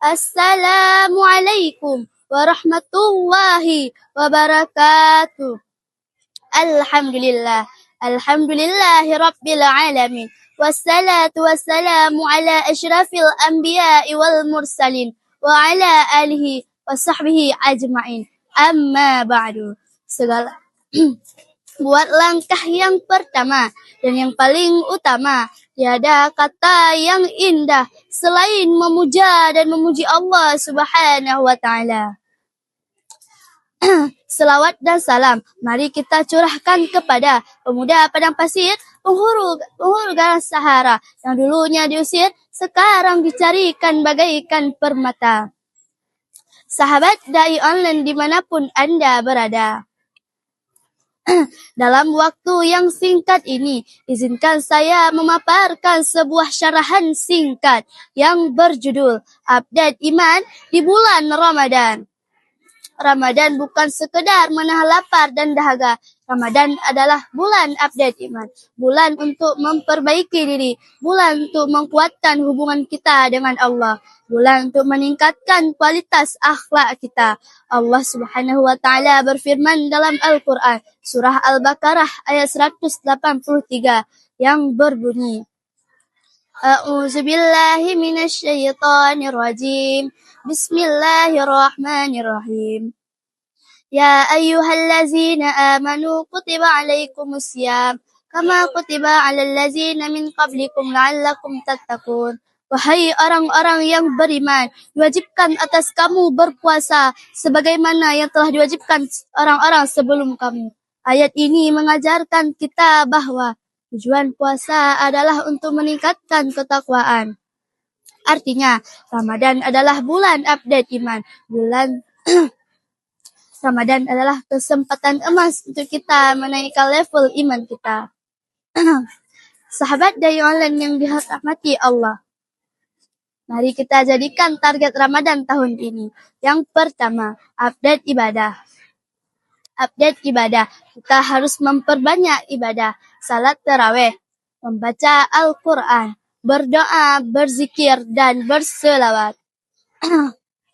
Assalamualaikum warahmatullahi wabarakatuh. Alhamdulillah. Alhamdulillahi rabbil alamin. Wassalatu wassalamu ala asyrafil anbiya'i wal mursalin wa ala alihi wa sahbihi ajma'in. Amma ba'du. Segala buat langkah yang pertama dan yang paling utama. Tiada kata yang indah selain memuja dan memuji Allah Subhanahu wa Ta'ala. Selawat dan salam mari kita curahkan kepada pemuda padang pasir, penghulu garas Sahara yang dulunya diusir, sekarang dicarikan bagaikan permata. Sahabat dai online dimanapun Anda berada. Dalam waktu yang singkat ini, izinkan saya memaparkan sebuah syarahan singkat yang berjudul Update Iman di Bulan Ramadan. Ramadan bukan sekedar menahan lapar dan dahaga. Ramadan adalah bulan update iman. Bulan untuk memperbaiki diri. Bulan untuk menguatkan hubungan kita dengan Allah. Bulan untuk meningkatkan kualitas akhlak kita. Allah Subhanahu wa Ta'ala berfirman dalam Al-Quran, Surah Al-Baqarah ayat 183 yang berbunyi, A'udzubillahi minasyaitonirrajim. Bismillahirrahmanirrahim. Ya ayyuhallazina amanu kutiba alaikumusiyam kama kutiba alal ladzina min qablikum la'allakum tattaqun. Wahai orang-orang yang beriman, diwajibkan atas kamu berpuasa sebagaimana yang telah diwajibkan orang-orang sebelum kamu. Ayat ini mengajarkan kita bahwa tujuan puasa adalah untuk meningkatkan ketakwaan. Artinya, Ramadan adalah bulan update iman. Ramadan adalah kesempatan emas untuk kita menaikkan level iman kita. Sahabat dai online yang dirahmati Allah. Mari kita jadikan target Ramadan tahun ini. Yang pertama, update ibadah. Update ibadah. Kita harus memperbanyak ibadah. Salat tarawih, membaca Al-Quran, berdoa, berzikir, dan berselawat.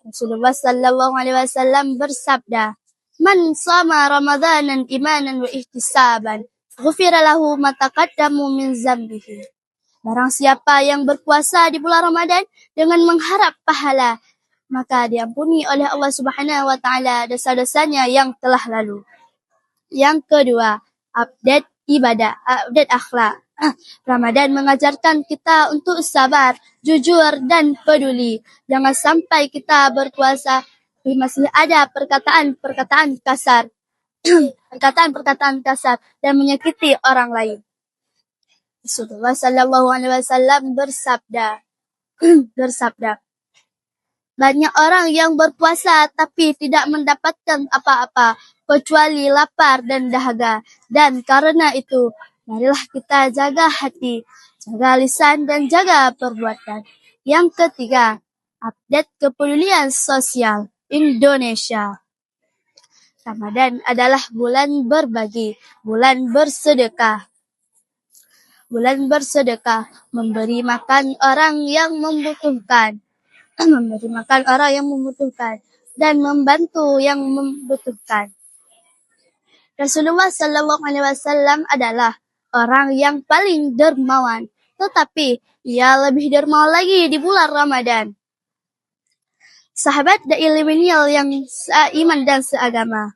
Rasulullah sallallahu alaihi wasallam bersabda, "Man shama Ramadanan imanan wa ihtisaban, ghufira lahu ma taqaddamu min dzambihi." Barang siapa yang berpuasa di bulan Ramadan dengan mengharap pahala, maka diampuni oleh Allah Subhanahu wa Ta'ala dosa-dosanya yang telah lalu. Yang kedua, update ibadah, update akhlak. Ramadan mengajarkan kita untuk sabar, jujur, dan peduli. Jangan sampai kita berpuasa masih ada perkataan-perkataan kasar, perkataan-perkataan kasar dan menyakiti orang lain. Rasulullah sallallahu alaihi wasallam bersabda, banyak orang yang berpuasa tapi tidak mendapatkan apa-apa kecuali lapar dan dahaga. Dan karena itu, marilah kita jaga hati, jaga lisan, dan jaga perbuatan. Yang ketiga, update kepedulian sosial Indonesia. Ramadan adalah bulan berbagi, bulan bersedekah. Bulan bersedekah, memberi makan orang yang membutuhkan. Memberi makan orang yang membutuhkan dan membantu yang membutuhkan. Rasulullah sallallahu alaihi wasallam adalah orang yang paling dermawan, tetapi ia lebih dermawan lagi di bulan Ramadan. Sahabat dai milenial yang seiman dan seagama.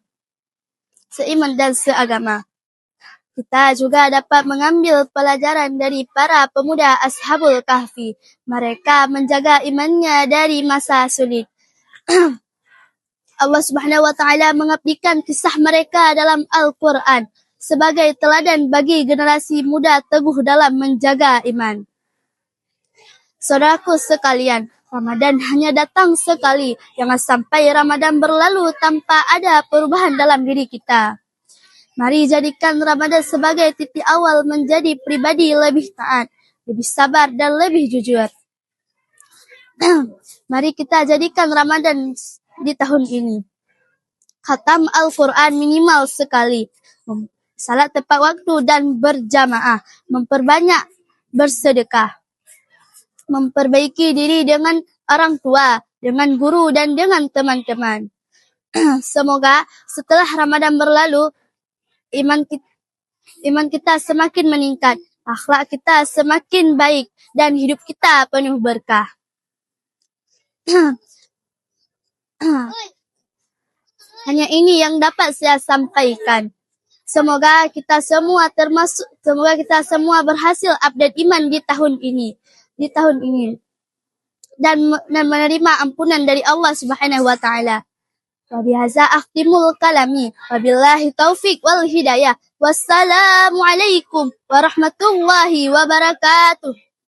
Kita juga dapat mengambil pelajaran dari para pemuda Ashabul Kahfi. Mereka menjaga imannya dari masa sulit. Allah Subhanahu wa Ta'ala mengabdikan kisah mereka dalam Al-Quran sebagai teladan bagi generasi muda teguh dalam menjaga iman. Saudaraku sekalian, Ramadan hanya datang sekali. Jangan sampai Ramadan berlalu tanpa ada perubahan dalam diri kita. Mari jadikan Ramadan sebagai titik awal menjadi pribadi lebih taat, lebih sabar, dan lebih jujur. Mari kita jadikan Ramadan di tahun ini. Khatam Al-Quran minimal sekali. Salat tepat waktu dan berjamaah. Memperbanyak bersedekah. Memperbaiki diri dengan orang tua, dengan guru, dan dengan teman-teman. Semoga setelah Ramadan berlalu, iman kita semakin meningkat, akhlak kita semakin baik, dan hidup kita penuh berkah. Hanya ini yang dapat saya sampaikan. Semoga kita semua berhasil update iman di tahun ini. Dan menerima ampunan dari Allah Subhanahu wa taala. Wa bihadza akhtimul kalami. Wabillahi taufik wal hidayah. Wassalamu alaikum warahmatullahi wabarakatuh.